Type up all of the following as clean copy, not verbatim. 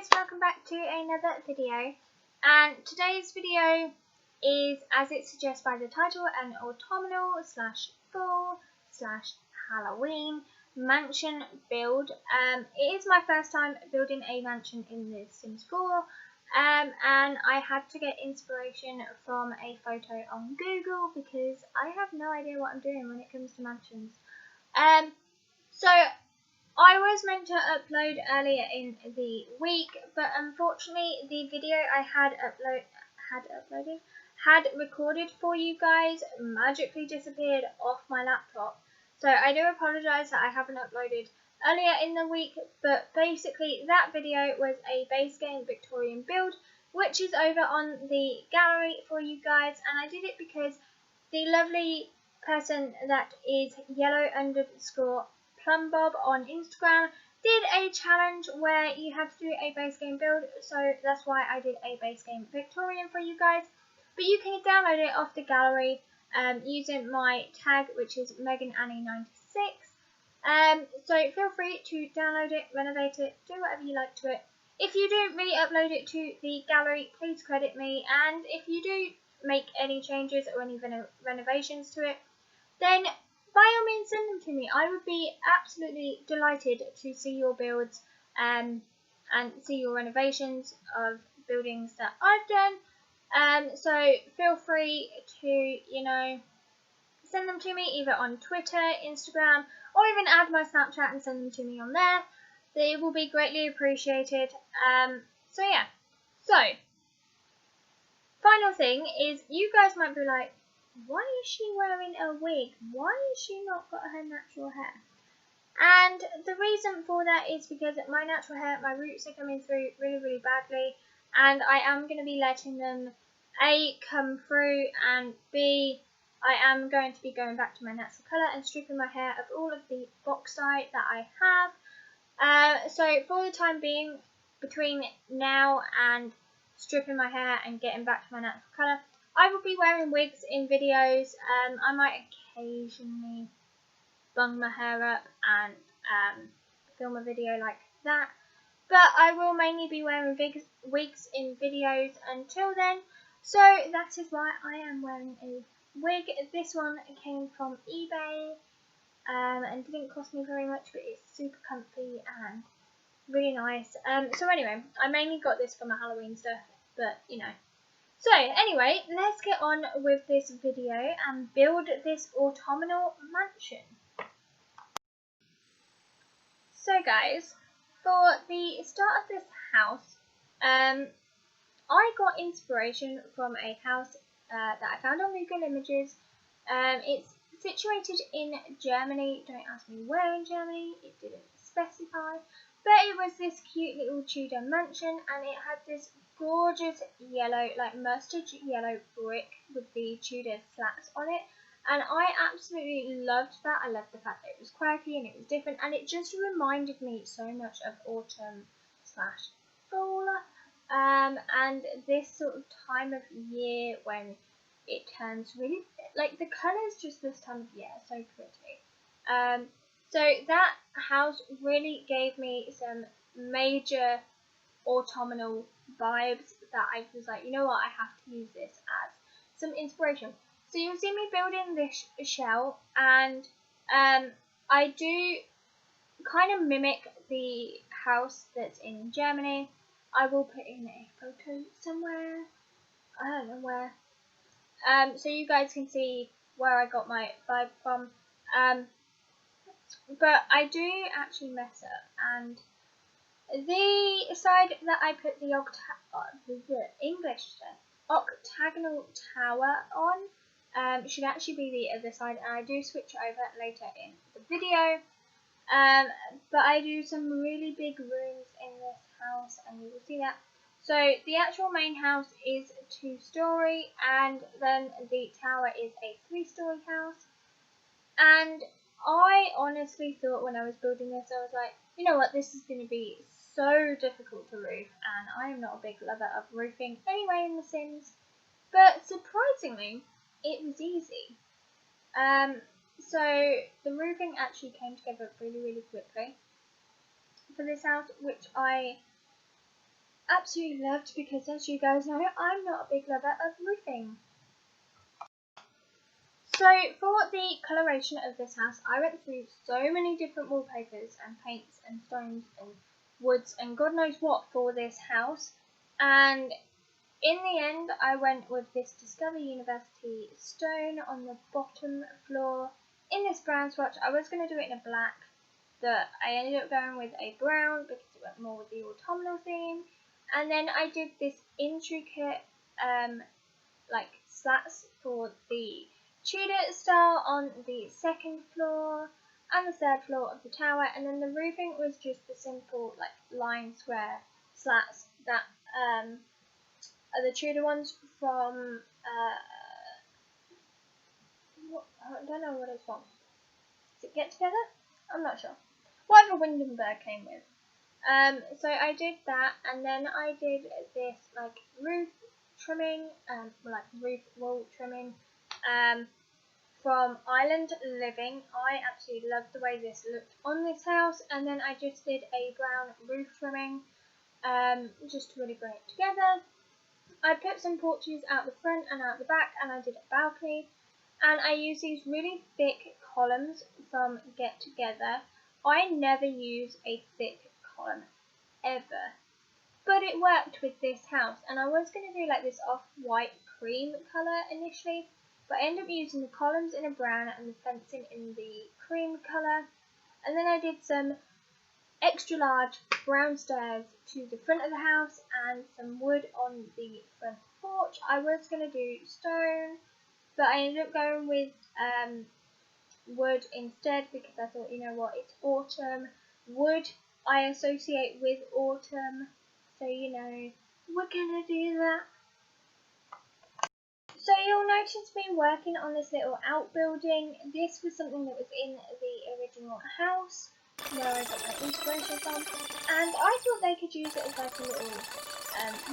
guys, welcome back to another video, and today's video is, as it suggests by the title, an autumnal slash fall slash Halloween mansion build. It is my first time building a mansion in The Sims 4, and I had to get inspiration from a photo on Google because I have no idea what I'm doing when it comes to mansions. So I was meant to upload earlier in the week, but unfortunately the video I had recorded for you guys magically disappeared off my laptop. So I do apologise that I haven't uploaded earlier in the week, but basically that video was a base game Victorian build, which is over on the gallery for you guys, and I did it because the lovely person that is yellow_plumbob on Instagram did a challenge where you had to do a base game build, so that's why I did a base game Victorian for you guys. But you can download it off the gallery using my tag, which is MeganAnnie96. So feel free to download it, renovate it, do whatever you like to it. If you do re-upload it to the gallery, please credit me, and if you do make any changes or any renovations to it, then by all means send them to me. I would be absolutely delighted to see your builds and see your renovations of buildings that I've done. So feel free to, send them to me either on Twitter, Instagram, or even add my Snapchat and send them to me on there. They will be greatly appreciated. So yeah. So, final thing is, you guys might be like, why is she wearing a wig? Why has she not got her natural hair? And the reason for that is because my natural hair, my roots are coming through really, really badly, and I am going to be letting them A, come through, and B, I am going to be going back to my natural colour and stripping my hair of all of the bauxite that I have. So for the time being, between now and stripping my hair and getting back to my natural colour, I will be wearing wigs in videos. I might occasionally bung my hair up and film a video like that, but I will mainly be wearing wigs in videos until then. So that is why I am wearing a wig. This one came from eBay and didn't cost me very much, but it's super comfy and really nice. So anyway, I mainly got this for my Halloween stuff, but So anyway, let's get on with this video and build this autumnal mansion. So guys, for the start of this house, I got inspiration from a house that I found on Google Images. It's situated in Germany. Don't ask me where in Germany, it didn't specify. But it was this cute little Tudor mansion, and it had this gorgeous yellow, like mustard yellow brick with the Tudor slats on it, and I absolutely loved that. I loved the fact that it was quirky and it was different, and it just reminded me so much of autumn slash fall, and this sort of time of year when it turns really, like the colours just this time of year are so pretty. So that house really gave me some major autumnal vibes that I was like, you know what, I have to use this as some inspiration. So you'll see me building this shell, and I do kind of mimic the house that's in Germany. I will put in a photo somewhere, I don't know where, so you guys can see where I got my vibe from. But I do actually mess up, and the side that I put the octagonal tower on should actually be the other side, and I do switch over later in the video. But I do some really big rooms in this house, and you will see that. So the actual main house is 2-story, and then the tower is a 3-story house. And I honestly thought when I was building this, I was like, you know what, this is going to be so difficult to roof, and I am not a big lover of roofing anyway in The Sims, but surprisingly, it was easy. So the roofing actually came together really, really quickly for this house, which I absolutely loved, because as you guys know, I'm not a big lover of roofing. So for the coloration of this house, I went through so many different wallpapers and paints and stones and woods and God knows what for this house, and in the end I went with this Discover University stone on the bottom floor in this brown swatch. I was going to do it in a black, but I ended up going with a brown because it went more with the autumnal theme, and then I did this intricate like slats for the Tudor style on the second floor and the third floor of the tower, and then the roofing was just the simple like line square slats that are the Tudor ones from I don't know what it's from. Does it Get Together? I'm not sure. Whatever Windenburg came with. So I did that, and then I did this like roof trimming, like roof wall trimming, from Island Living. I absolutely loved the way this looked on this house, and then I just did a brown roof trimming, just to really bring it together. I put some porches out the front and out the back, and I did a balcony, and I used these really thick columns from Get Together. I never use a thick column ever, but it worked with this house, and I was going to do like this off-white cream colour initially, but I ended up using the columns in a brown and the fencing in the cream colour, and then I did some extra large brown stairs to the front of the house and some wood on the front porch. I was going to do stone, but I ended up going with wood instead because I thought, you know what, it's autumn. Wood I associate with autumn, so you know, we're gonna do that. So you'll notice me working on this little outbuilding. This was something that was in the original house where I got my inspiration from, and I thought they could use it as like a little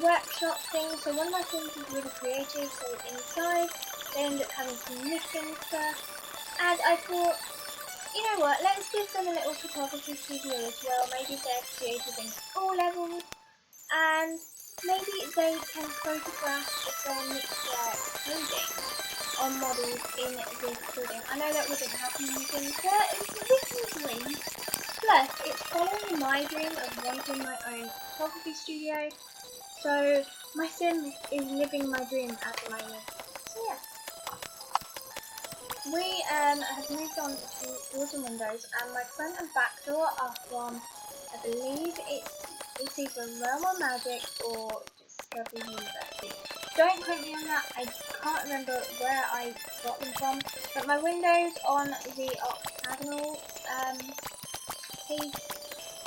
workshop thing. So one of my friends was really creative, so inside they ended up having some knitting stuff, and I thought, you know what, let's give them a little photography studio as well. Maybe they're creative in all levels, and maybe they can photograph their clothing on models in this building. I know that wouldn't happen using but it's a different dream. Plus, it's following my dream of wanting my own photography studio. So my sim is living my dream at the moment. So yeah. We have moved on to autumn windows, and my front and back door are from, I believe it's either Realm of Magic or Discovery University. Don't quote me on that, I can't remember where I got them from, but my windows on the octagonal piece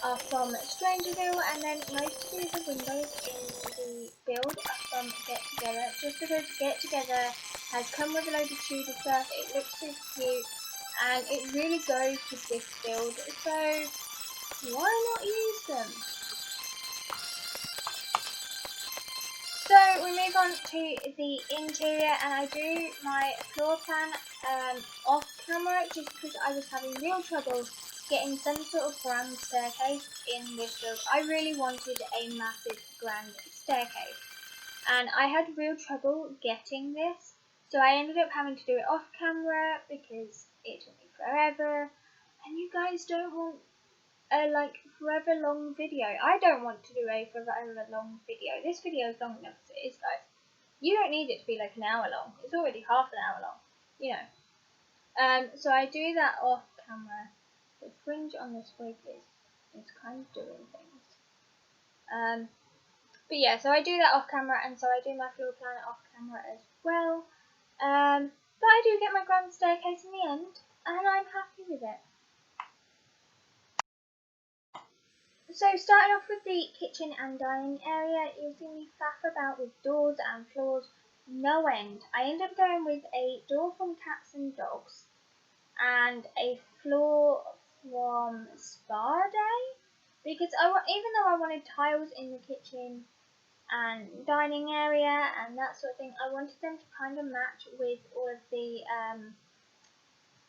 are from Strangerville, and then most of the windows in the build are from Get Together, just because Get Together has come with a load of Tudor stuff. It looks super cute, and it really goes with this build, so why not use them? So we move on to the interior, and I do my floor plan off camera just because I was having real trouble getting some sort of grand staircase in this build. I really wanted a massive grand staircase, and I had real trouble getting this, so I ended up having to do it off camera because it took me forever, and you guys don't want a like forever long video. I don't want to do a forever long video. This video is long enough as it is, guys. You don't need it to be like an hour long. It's already half an hour long, you know. So I do that off camera. The fringe on this wig is kind of doing things. But yeah, so I do that off camera, and so I do my floor plan off camera as well. But I do get my grand staircase in the end, and I'm happy with it. So starting off with the kitchen and dining area, you'll see me faff about with doors and floors no end. I end up going with a door from Cats and Dogs and a floor from Spa Day, because even though I wanted tiles in the kitchen and dining area and that sort of thing, I wanted them to kind of match with all of the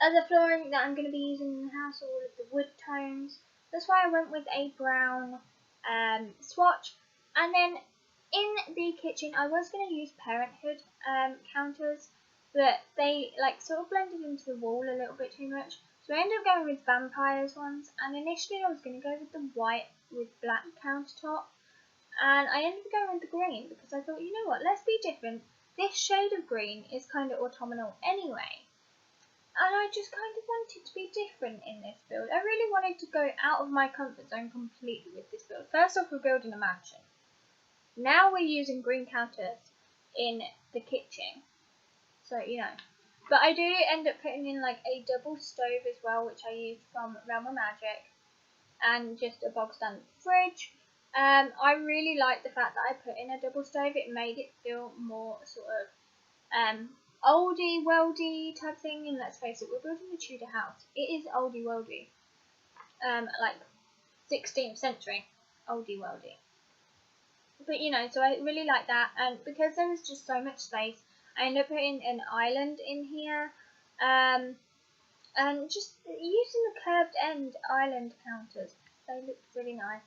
other flooring that I'm going to be using in the house, all of the wood tones. That's why I went with a brown swatch, And then in the kitchen, I was going to use Parenthood counters, but they like sort of blended into the wall a little bit too much. So I ended up going with Vampires ones, and initially I was going to go with the white with black countertop, and I ended up going with the green because I thought, you know what, let's be different. This shade of green is kind of autumnal anyway, and I just kind of wanted to be different in this build. I really wanted to go out of my comfort zone completely with this build. First off, we're building a mansion. Now we're using green counters in the kitchen, so you know. But I do end up putting in like a double stove as well, which I used from Realm of Magic, and just a bog standard fridge. I really like the fact that I put in a double stove. It made it feel more sort of oldie worldy type thing. And let's face it, we're building a Tudor house. It is oldie worldy, like 16th century oldie worldy. But you know, so I really like that, and because there was just so much space, I ended up putting an island in here, and just using the curved end island counters. They looked really nice.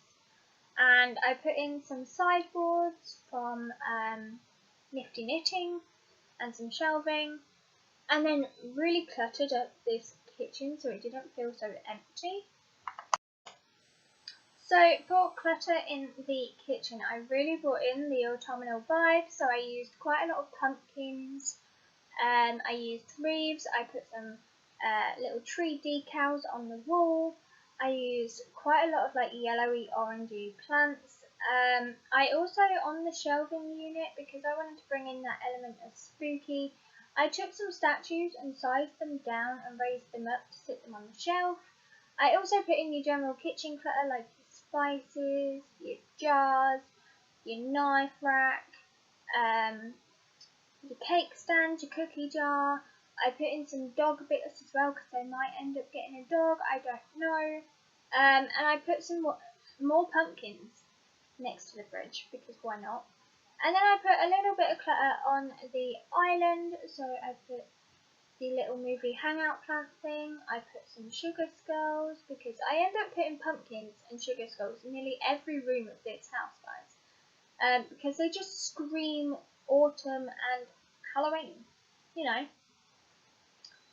And I put in some sideboards from Nifty Knitting and some shelving, and then really cluttered up this kitchen so it didn't feel so empty. So for clutter in the kitchen, I really brought in the autumnal vibe. So I used quite a lot of pumpkins. I used leaves. I put some little tree decals on the wall. I used quite a lot of like yellowy, orangey plants. I also, on the shelving unit, because I wanted to bring in that element of spooky, I took some statues and sized them down and raised them up to sit them on the shelf. I also put in your general kitchen clutter, like spices, your jars, your knife rack, your cake stand, your cookie jar. I put in some dog bits as well because I might end up getting a dog, I don't know. And I put some more pumpkins next to the fridge because why not? And then I put a little bit of clutter on the island, so I put the little movie hangout plant thing. I put some sugar skulls because I end up putting pumpkins and sugar skulls in nearly every room of this house, guys, because they just scream autumn and Halloween, you know.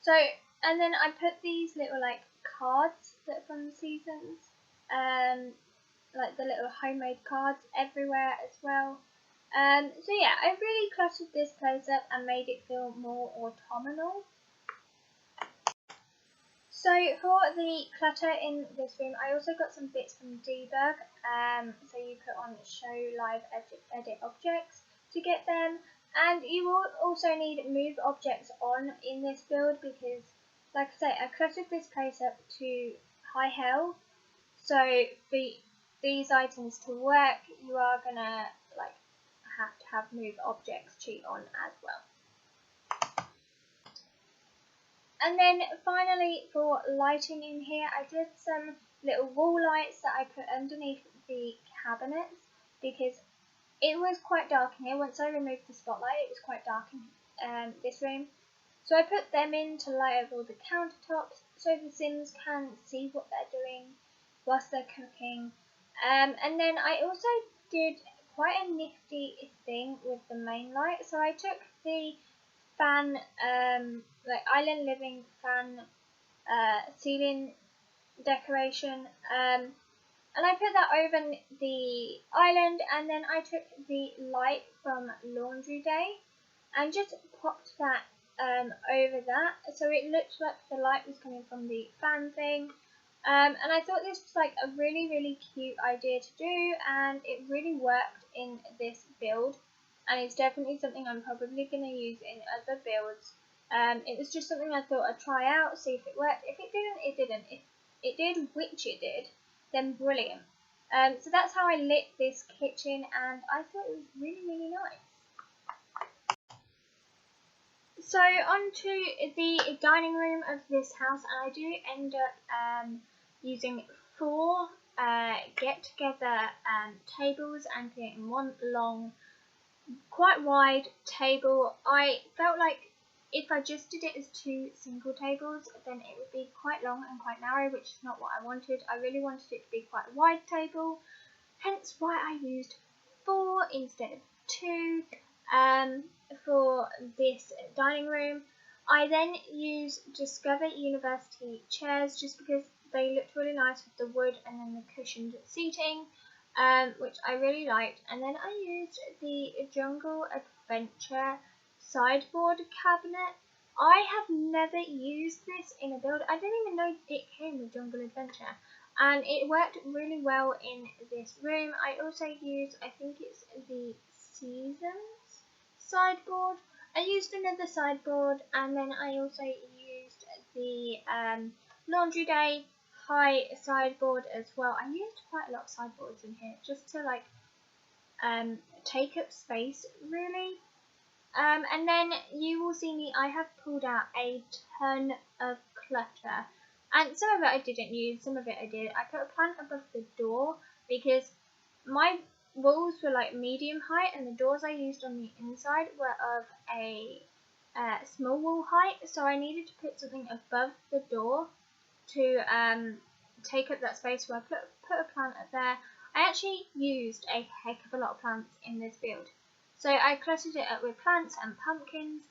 So, and then I put these little like cards that are from the seasons, like the little homemade cards everywhere as well. So yeah, I really cluttered this place up and made it feel more autumnal. So for the clutter in this room, I also got some bits from Debug. So you put on show live edit objects to get them, and you will also need move objects on in this build because, like I say, I cluttered this place up to high hell. So for these items to work, you are gonna like have to have move objects cheat on as well. And then finally for lighting in here, I did some little wall lights that I put underneath the cabinets because it was quite dark in here. Once I removed the spotlight, it was quite dark in this room. So I put them in to light up all the countertops so the Sims can see what they're doing whilst they're cooking. And then I also did quite a nifty thing with the main light. So I took the fan, like island living fan ceiling decoration, and I put that over the island, and then I took the light from Laundry Day and just popped that over that, so it looked like the light was coming from the fan thing. And I thought this was like a really cute idea to do, and it really worked in this build, and it's definitely something I'm probably going to use in other builds. It was just something I thought I'd try out, see if it worked. If it didn't, it didn't. If it did, which it did, then brilliant. So that's how I lit this kitchen, and I thought it was really nice. So on to the dining room of this house, and I do end up using 4 get-together tables and creating one long, quite wide table. I felt like if I just did it as 2 single tables, then it would be quite long and quite narrow, which is not what I wanted. I really wanted it to be quite a wide table, hence why I used 4 instead of 2 for this dining room. I then used Discover University chairs just because they looked really nice with the wood and then the cushioned seating, which I really liked. And then I used the Jungle Adventure sideboard cabinet. I have never used this in a build. I didn't even know it came with Jungle Adventure, and it worked really well in this room. I also used, I think it's the Seasons sideboard. I used another sideboard, and then I also used the Laundry Day high sideboard as well. I used quite a lot of sideboards in here just to like take up space really. And then you will see me, I have pulled out a ton of clutter, and some of it I didn't use, some of it I did. I put a plant above the door because my walls were like medium height, and the doors I used on the inside were of a small wall height, so I needed to put something above the door to take up that space, so I put a plant up there. I actually used a heck of a lot of plants in this build. So I cluttered it up with plants and pumpkins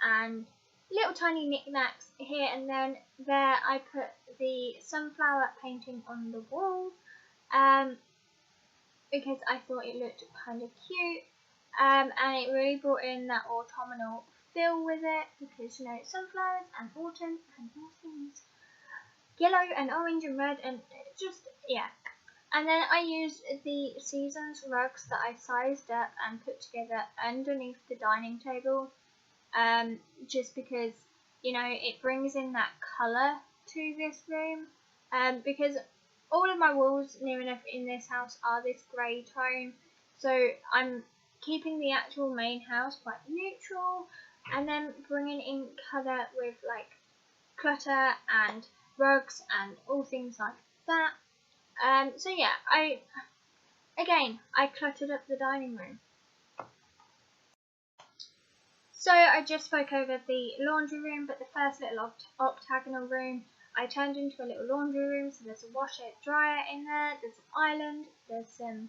and little tiny knickknacks here and then there. I put the sunflower painting on the wall because I thought it looked kind of cute, and it really brought in that autumnal feel with it because, you know, sunflowers and autumn and all things yellow and orange and red and just, yeah. And then I used the Seasons rugs that I sized up and put together underneath the dining table, just because, you know, it brings in that colour to this room, because all of my walls near enough in this house are this grey tone, so I'm keeping the actual main house quite neutral and then bringing in colour with like clutter and rugs and all things like that. So yeah, I cluttered up the dining room. So I just spoke over the laundry room, but the first little octagonal room I turned into a little laundry room. So there's a washer, dryer in there, there's an island, there's some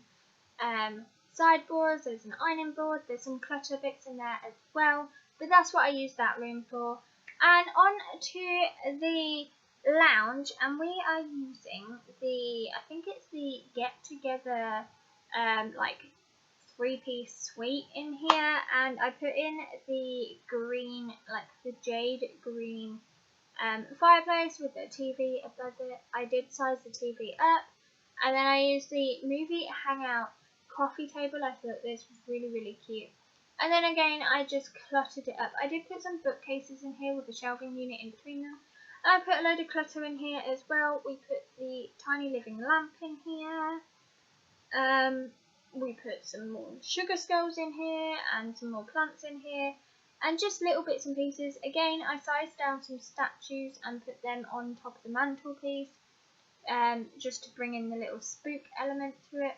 sideboards, there's an ironing board, there's some clutter bits in there as well. But that's what I used that room for. And on to the lounge, and we are using the, I think it's the Get Together like 3-piece suite in here, and I put in the green, like the jade green fireplace with a TV above it. I did size the TV up, and then I used the movie hangout coffee table. I thought this was really, really cute. And then again, I just cluttered it up. I did put some bookcases in here with a shelving unit in between them. And I put a load of clutter in here as well. We put the tiny living lamp in here. We put some more sugar skulls in here and some more plants in here. And just little bits and pieces. Again, I sized down some statues and put them on top of the mantelpiece, just to bring in the little spook element to it.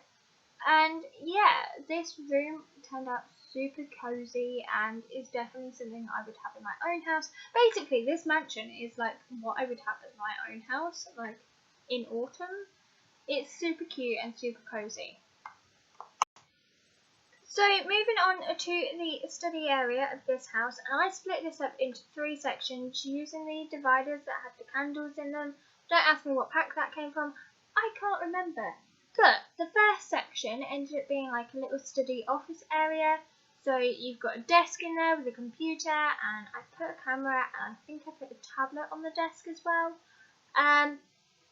And yeah, this room turned out super cozy and is definitely something I would have in my own house. Basically, this mansion is like what I would have in my own house, like in autumn. It's super cute and super cozy. So moving on to the study area of this house, and I split this up into 3 sections using the dividers that had the candles in them. Don't ask me what pack that came from, I can't remember. But the first section ended up being like a little study office area. So you've got a desk in there with a computer, and I put a camera, and I think I put a tablet on the desk as well.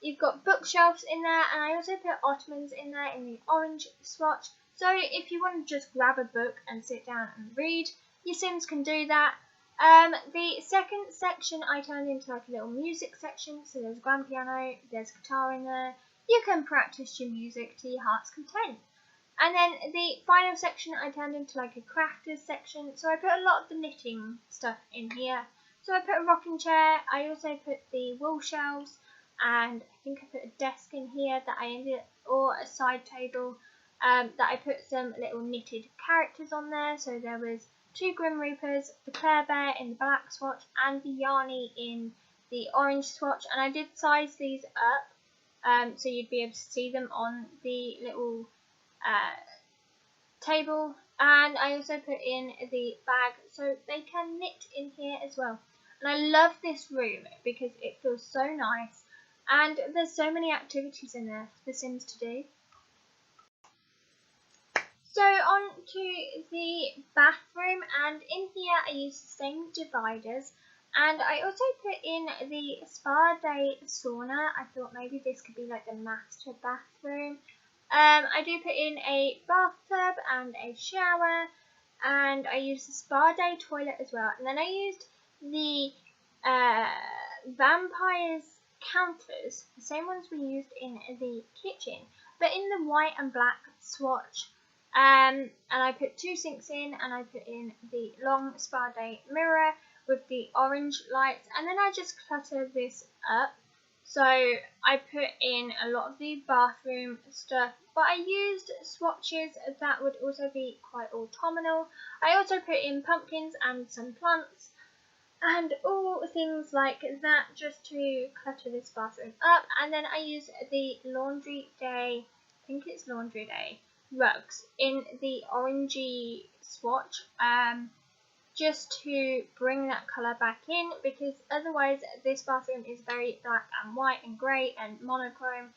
You've got bookshelves in there, and I also put ottomans in there in the orange swatch. So if you want to just grab a book and sit down and read, your Sims can do that. The second section I turned into like a little music section. So there's a grand piano, there's guitar in there. You can practice your music to your heart's content. And then the final section I turned into like a crafters section. So I put a lot of the knitting stuff in here. So I put a rocking chair. I also put the wool shelves, and I think I put a desk in here that I ended, or a side table. That I put some little knitted characters on there. So there was 2 Grim Reapers, the Claire Bear in the black swatch, and the Yarny in the orange swatch. And I did size these up, so you'd be able to see them on the little table, and I also put in the bag so they can knit in here as well. And I love this room because it feels so nice, and there's so many activities in there for the Sims to do. So on to the bathroom, and in here I used the same dividers, and I also put in the spa day sauna. I thought maybe this could be like the master bathroom. I do put in a bathtub and a shower, and I used the spa day toilet as well. And then I used the vampires counters, the same ones we used in the kitchen, but in the white and black swatch. And I put 2 sinks in, and I put in the long spa day mirror with the orange lights, and then I just clutter this up. So I put in a lot of the bathroom stuff, but I used swatches that would also be quite autumnal. I also put in pumpkins and some plants and all things like that just to clutter this bathroom up. And then I used the laundry day, I think it's laundry day, rugs in the orangey swatch, just to bring that colour back in, because otherwise this bathroom is very black and white and grey and monochrome.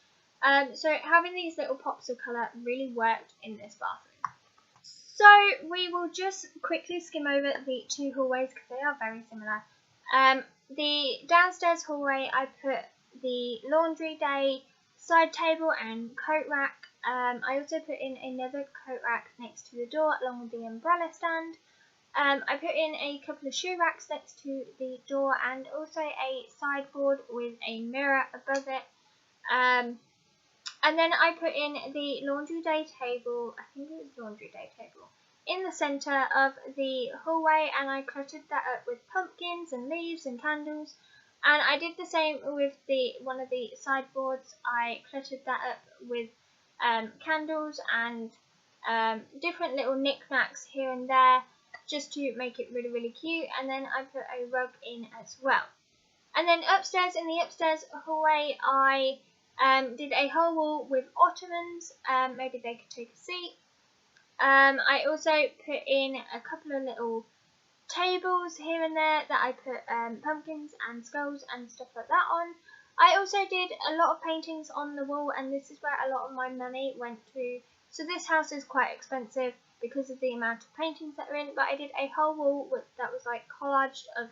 So having these little pops of colour really worked in this bathroom. So we will just quickly skim over the 2 hallways because they are very similar. The downstairs hallway, I put the laundry day side table and coat rack. I also put in another coat rack next to the door along with the umbrella stand. I put in a couple of shoe racks next to the door, and also a sideboard with a mirror above it. And then I put in the laundry day table, I think it was laundry day table, in the centre of the hallway, and I cluttered that up with pumpkins and leaves and candles. And I did the same with one of the sideboards. I cluttered that up with candles and different little knickknacks here and there, just to make it really, really cute. And then I put a rug in as well. And then upstairs, in the upstairs hallway, I did a whole wall with ottomans, maybe they could take a seat. I also put in a couple of little tables here and there that I put pumpkins and skulls and stuff like that on. I also did a lot of paintings on the wall, and this is where a lot of my money went to. So this house is quite expensive because of the amount of paintings that are in, but I did a whole wall that was like collaged of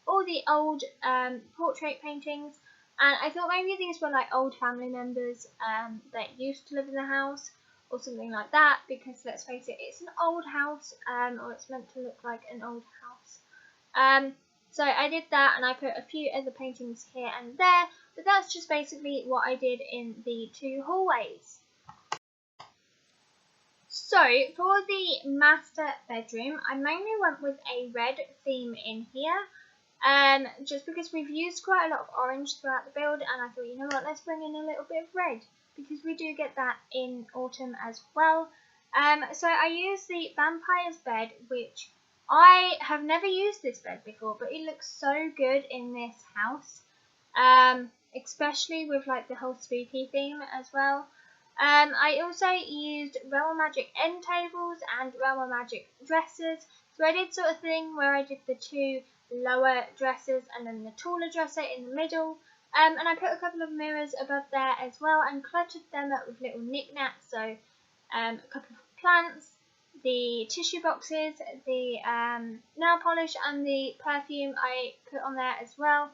all the old portrait paintings, and I thought maybe these were like old family members that used to live in the house or something like that, because let's face it, it's an old house, or it's meant to look like an old house. So I did that, and I put a few other paintings here and there, but that's just basically what I did in the 2 hallways. So for the master bedroom, I mainly went with a red theme in here, just because we've used quite a lot of orange throughout the build, and I thought, you know what, let's bring in a little bit of red, because we do get that in autumn as well. So I used the vampire's bed, which I have never used this bed before, but it looks so good in this house, especially with like the whole spooky theme as well. I also used Realm of Magic end tables and Realm of Magic dressers. So I did sort of thing where I did the 2 lower dressers and then the taller dresser in the middle. And I put a couple of mirrors above there as well, and cluttered them up with little knickknacks. So a couple of plants, the tissue boxes, the nail polish and the perfume I put on there as well.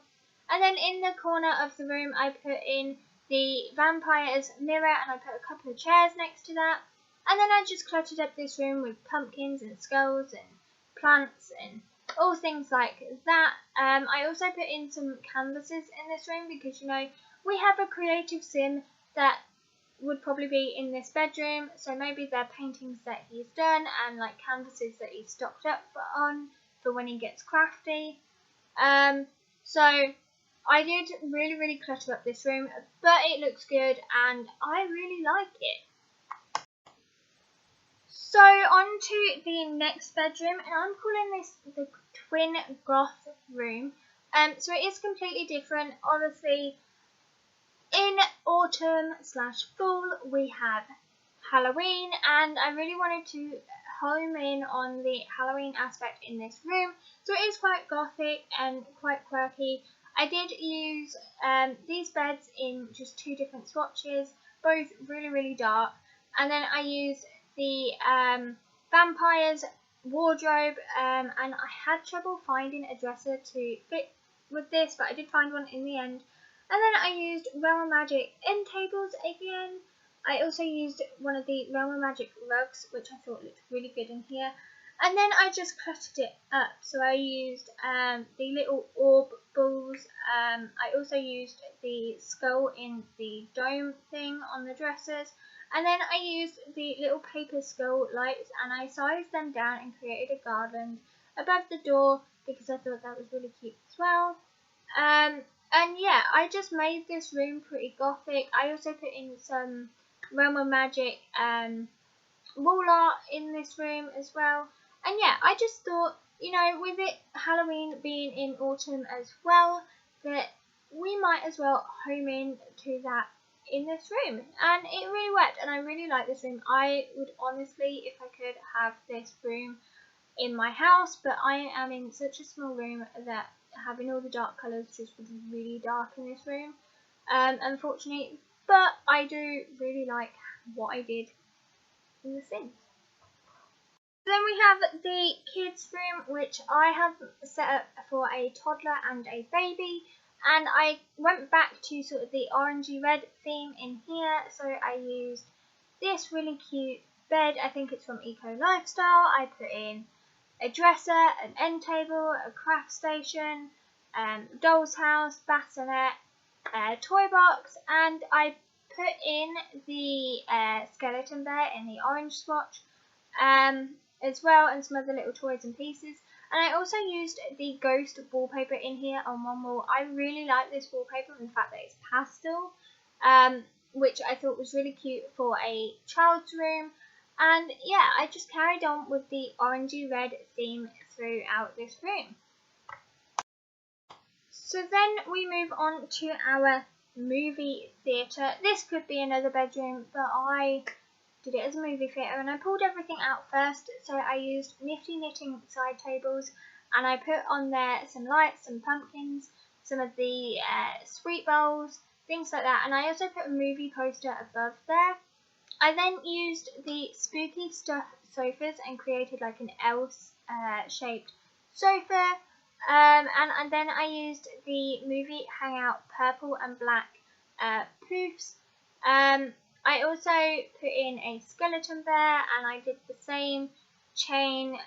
And then in the corner of the room I put in the vampire's mirror, and I put a couple of chairs next to that. And then I just cluttered up this room with pumpkins and skulls and plants and all things like that. I also put in some canvases in this room because, you know, we have a creative sim that would probably be in this bedroom, so maybe they're paintings that he's done and like canvases that he's stocked up on for when he gets crafty. So I did really, really clutter up this room, but it looks good and I really like it. So on to the next bedroom, and I'm calling this the twin goth room. So it is completely different. Obviously, in autumn/fall we have Halloween, and I really wanted to home in on the Halloween aspect in this room. So it is quite gothic and quite quirky. I did use these beds in just 2 different swatches, both really dark, and then I used the vampires wardrobe, and I had trouble finding a dresser to fit with this, but I did find one in the end. And then I used Realm of Magic end tables again. I also used one of the Realm of Magic rugs, which I thought looked really good in here. And then I just cluttered it up. So I used the little orb balls. I also used the skull in the dome thing on the dressers. And then I used the little paper skull lights, and I sized them down and created a garland above the door because I thought that was really cute as well. And yeah, I just made this room pretty gothic. I also put in some Realm of Magic wall art in this room as well. And yeah, I just thought, you know, with it Halloween being in autumn as well, that we might as well home in to that in this room. And it really worked, and I really like this room. I would honestly, if I could, have this room in my house, but I am in such a small room that having all the dark colours just would be really dark in this room, unfortunately. But I do really like what I did in The Sims. Then we have the kids room, which I have set up for a toddler and a baby, and I went back to sort of the orangey red theme in here. So I used this really cute bed. I think it's from Eco Lifestyle. I put in a dresser, an end table, a craft station, doll's house, bassinet, toy box, and I put in the skeleton bear in the orange swatch as well, and some other little toys and pieces. And I also used the ghost wallpaper in here on one wall. I really like this wallpaper, in fact that it's pastel, which I thought was really cute for a child's room. And yeah, I just carried on with the orangey red theme throughout this room. So then we move on to our movie theatre. This could be another bedroom, but I did it as a movie theatre, and I pulled everything out first. So I used nifty knitting side tables, and I put on there some lights, some pumpkins, some of the sweet bowls, things like that. And I also put a movie poster above there. I then used the spooky stuff sofas and created like an L shaped sofa, and then I used the movie hangout purple and black poofs. I also put in a skeleton bear, and I did the same chain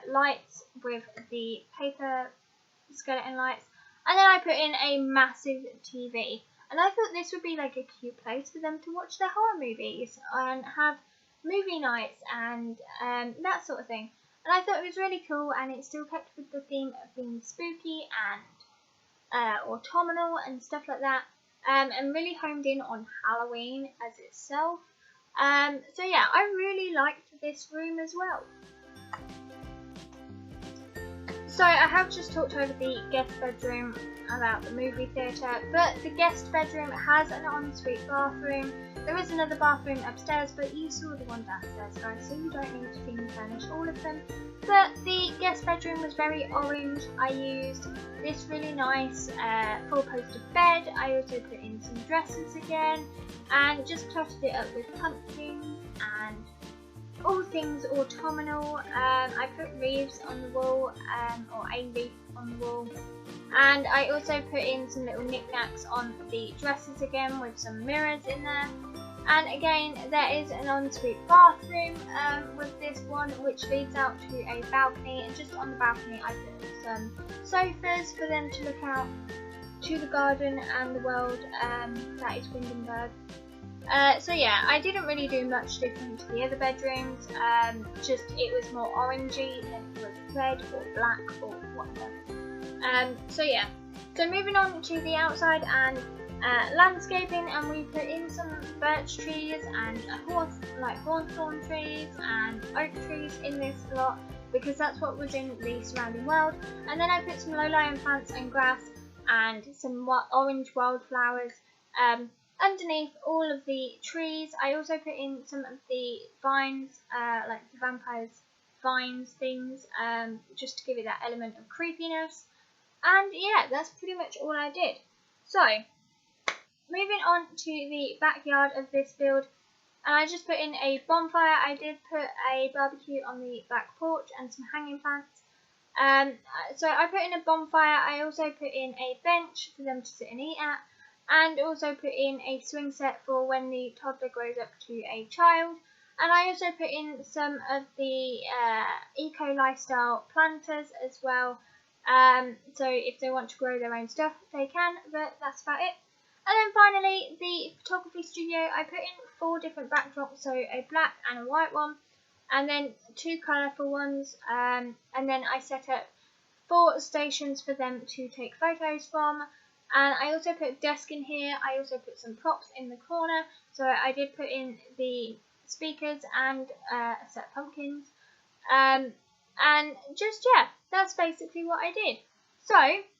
lights with the paper skeleton lights, and then I put in a massive TV. And I thought this would be like a cute place for them to watch their horror movies and have movie nights and that sort of thing. And I thought it was really cool, and it still kept with the theme of being spooky and autumnal and stuff like that, and really homed in on Halloween as itself. So yeah, I really liked this room as well. So I have just talked over the guest bedroom about the movie theatre, but the guest bedroom has an ensuite bathroom. There is another bathroom upstairs, but you saw the one downstairs, guys, so you don't need to theme furnish all of them. But the guest bedroom was very orange. I used this really nice four-poster bed. I also put in some dresses again, and just cluttered it up with pumpkins and all things autumnal. I put wreaths on the wall, or a wreath on the wall, and I also put in some little knickknacks on the dresses again with some mirrors in there. And again, there is an ensuite bathroom with this one, which leads out to a balcony, and just on the balcony I put some sofas for them to look out to the garden and the world that is Windenburg. So yeah, I didn't really do much different to the other bedrooms, just it was more orangey than it was red or black or whatever. So yeah, so moving on to the outside and landscaping, and we put in some birch trees and hawthorn trees and oak trees in this lot because that's what was in the surrounding world. And then I put some low-lying plants and grass and some orange wildflowers underneath all of the trees, I also put in some of the vines, like the vampires vines things, just to give it that element of creepiness. And yeah, that's pretty much all I did. So, moving on to the backyard of this build, and I just put in a bonfire. I did put a barbecue on the back porch and some hanging plants. So I put in a bonfire. I also put in a bench for them to sit and eat at, and also put in a swing set for when the toddler grows up to a child. And I also put in some of the eco lifestyle planters as well. So if they want to grow their own stuff, they can, but that's about it. And then finally, the photography studio, I put in 4 different backdrops, so a black and a white one, and then 2 colourful ones, and then I set up 4 stations for them to take photos from. And I also put a desk in here. I also put some props in the corner, so I did put in the speakers and a set of pumpkins. And just, yeah, that's basically what I did. So,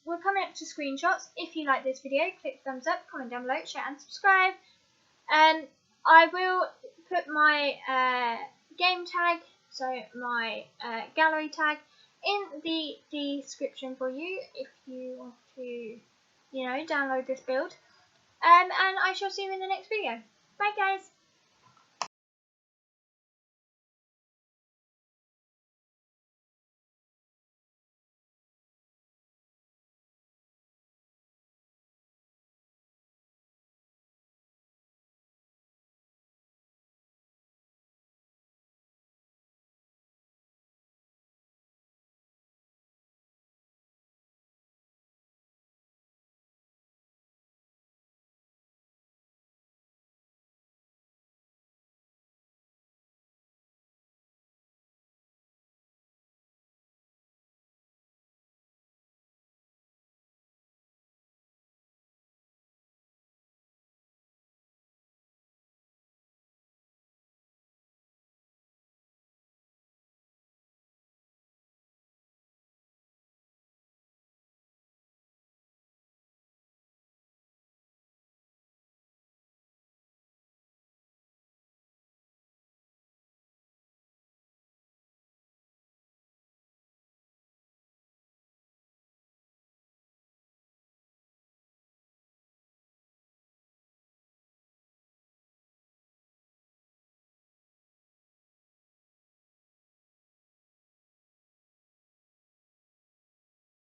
we're coming up to screenshots. If you like this video, click thumbs up, comment down below, share and subscribe. I will put my game tag, so my gallery tag, in the description for you if you want to, download this build. And I shall see you in the next video. Bye guys!